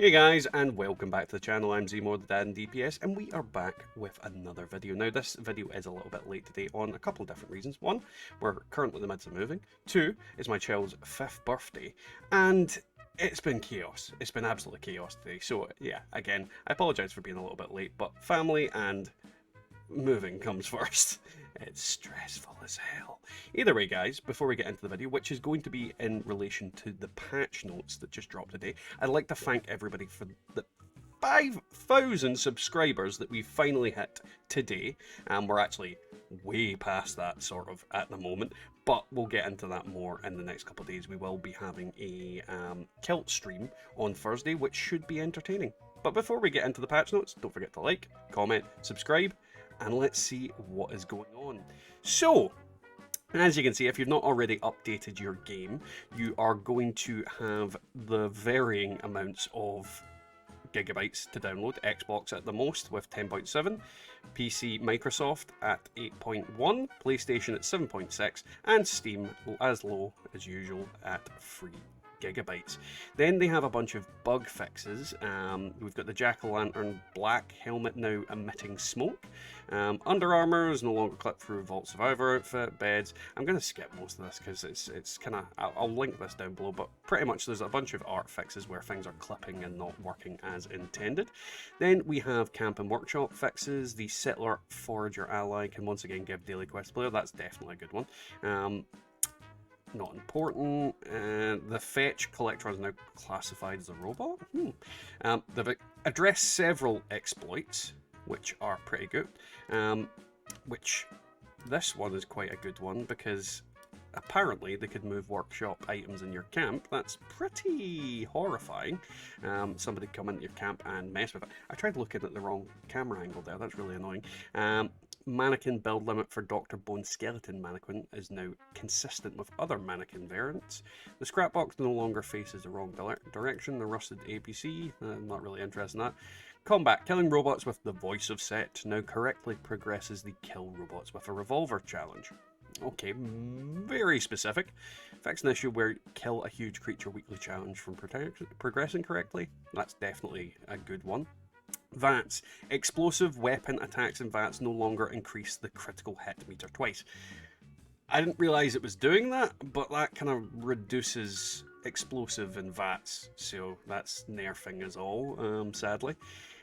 Hey guys, and welcome back to the channel. I'm Zemo, the Dad in DPS, and we are back with another video. Now, this video is a little bit late today on a couple of different reasons. One, we're currently in the midst of moving. Two, it's my child's 5th birthday, and it's been chaos. It's been absolute chaos today. So, yeah, again, I apologise for being a little bit late, but family and moving comes first. It's stressful as hell. Either way, guys, before we get into the video, which is going to be in relation to the patch notes that just dropped today, I'd like to thank everybody for the 5,000 subscribers that we've finally hit today. We're actually way past that sort of at the moment, but we'll get into that more in the next couple of days. We will be having a kilt stream on Thursday, which should be entertaining. But before we get into the patch notes, don't forget to like, comment, subscribe, and let's see what is going on. So, as you can see, if you've not already updated your game, you are going to have the varying amounts of gigabytes to download. Xbox at the most with 10.7, PC Microsoft at 8.1, PlayStation at 7.6, and Steam as low as usual at 3 gigabytes. Then they have a bunch of bug fixes. We've got the Jack-o'-lantern black helmet now emitting smoke. Under armor is no longer clipped through Vault Survivor outfit. Beds. I'm going to skip most of this because it's kind of. I'll link this down below, but pretty much there's a bunch of art fixes where things are clipping and not working as intended. Then we have camp and workshop fixes. The Settler Forager ally can once again give daily quest player. That's definitely a good one. Not important. The fetch collector is now classified as a robot. They've addressed several exploits, which are pretty good. Which this one is quite a good one because apparently they could move workshop items in your camp. That's pretty horrifying. Somebody come into your camp and mess with it. I tried looking at the wrong camera angle there. That's really annoying. Mannequin build limit for Dr. Bone Skeleton Mannequin is now consistent with other mannequin variants. The scrap box no longer faces the wrong direction. The rusted APC, I'm not really interested in that. Combat, killing robots with the voice of Set now correctly progresses the kill robots with a revolver challenge. Okay, very specific. Fix an issue where kill a huge creature weekly challenge from progressing correctly. That's definitely a good one. VATS. Explosive weapon attacks in VATS no longer increase the critical hit meter twice. I didn't realise it was doing that, but that kind of reduces explosive in VATS, so that's nerfing us all, sadly.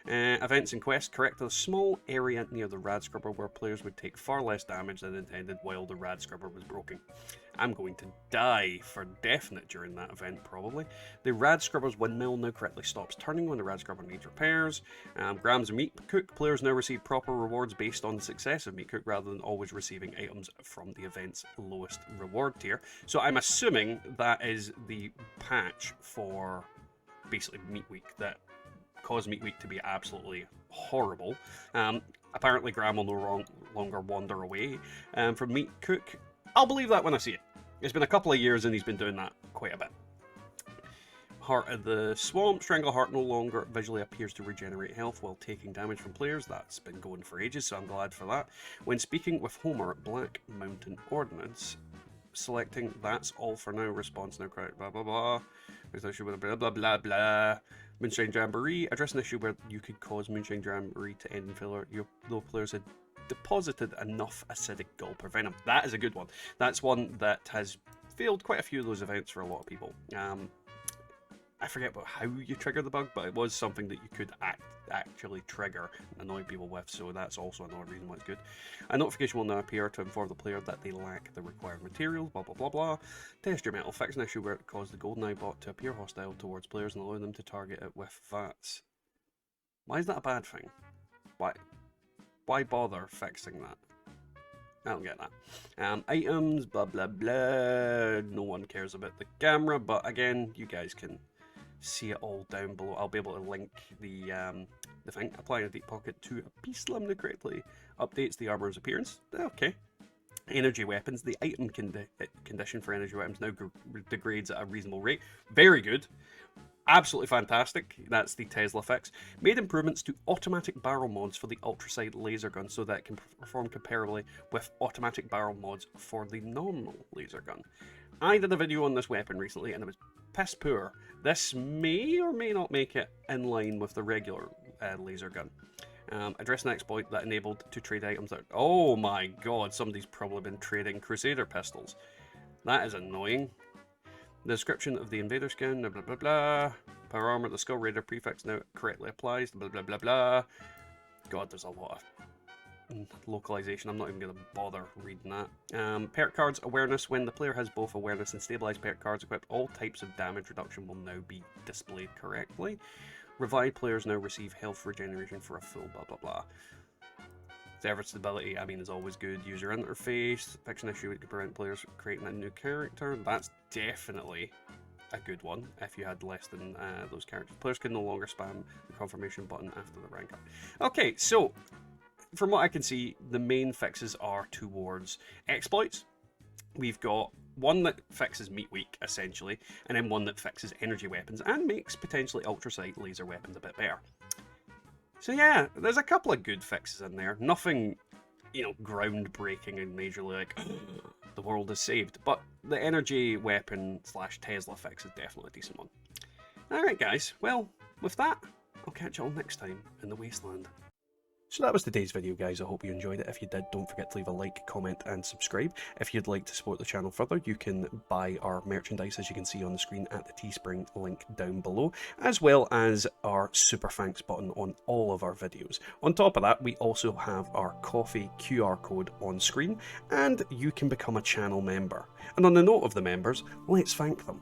Events and quests correct a small area near the rad scrubber where players would take far less damage than intended while the rad scrubber was broken. I'm going to die for definite during that event, probably. The rad scrubber's windmill now correctly stops turning when the rad scrubber needs repairs. Grams of meat cook. Players now receive proper rewards based on the success of meat cook rather than always receiving items from the event's lowest reward tier. So I'm assuming that is the patch for basically MEATWEEK that caused MEATWEEK to be absolutely horrible. Apparently Graham will no longer wander away from meat cook. I'll believe that when I see it. It's been a couple of years and he's been doing that quite a bit. Heart of the Swamp. Strangleheart no longer visually appears to regenerate health while taking damage from players. That's been going for ages, so I'm glad for that. When speaking with Homer, Black Mountain Ordnance, selecting that's all for now, response now correct, blah blah blah. Blah blah blah blah. Moonshine Jamboree. Address an issue where you could cause Moonshine Jamboree to end in failure. Though players had deposited enough acidic gulper venom. That is a good one. That's one that has failed quite a few of those events for a lot of people. I forget how you trigger the bug, but it was something that you could actually trigger and annoy people with, so that's also another reason why it's good. A notification will now appear to inform the player that they lack the required materials, blah blah blah blah. Test your metal. Fix an issue where it caused the GoldenEye bot to appear hostile towards players and allow them to target it with VATS. Why is that a bad thing? Why bother fixing that? I don't get that. Items, blah blah blah. No one cares about the camera, but again, you guys can see it all down below. I'll be able to link the thing. Applying a deep pocket to a piece slimmed correctly updates the armor's appearance. Okay. Energy weapons. The item condition for energy weapons now degrades at a reasonable rate. Very good. Absolutely fantastic. That's the Tesla fix. Made improvements to automatic barrel mods for the ultraside laser gun so that it can perform comparably with automatic barrel mods for the normal laser gun. I did a video on this weapon recently and it was piss poor. This may or may not make it in line with the regular laser gun. Address an exploit that enabled to trade items that... Oh my god, somebody's probably been trading Crusader pistols. That is annoying. The description of the invader skin, blah blah blah. Power armor, the Skull Raider prefix now correctly applies, blah blah blah blah. God, there's a lot of localization. I'm not even going to bother reading that. Perk cards awareness. When the player has both awareness and stabilized perk cards equipped, all types of damage reduction will now be displayed correctly. Revived players now receive health regeneration for a full blah blah blah. Server stability, I mean, is always good. User interface, fiction issue would prevent players creating a new character. That's definitely a good one if you had less than those characters. Players can no longer spam the confirmation button after the rank up. Okay, so from what I can see, the main fixes are towards exploits. We've got one that fixes MEATWEEK, essentially, and then one that fixes energy weapons and makes potentially ultrasight laser weapons a bit better. So yeah, there's a couple of good fixes in there. Nothing, you know, groundbreaking and majorly like, the world is saved. But the energy weapon / Tesla fix is definitely a decent one. Alright guys, well, with that, I'll catch you all next time in the Wasteland. So that was today's video, guys. I hope you enjoyed it. If you did, don't forget to leave a like, comment and subscribe. If you'd like to support the channel further, you can buy our merchandise, as you can see on the screen, at the Teespring link down below, as well as our super thanks button on all of our videos. On top of that, we also have our coffee QR code on screen, and you can become a channel member. And on the note of the members, let's thank them.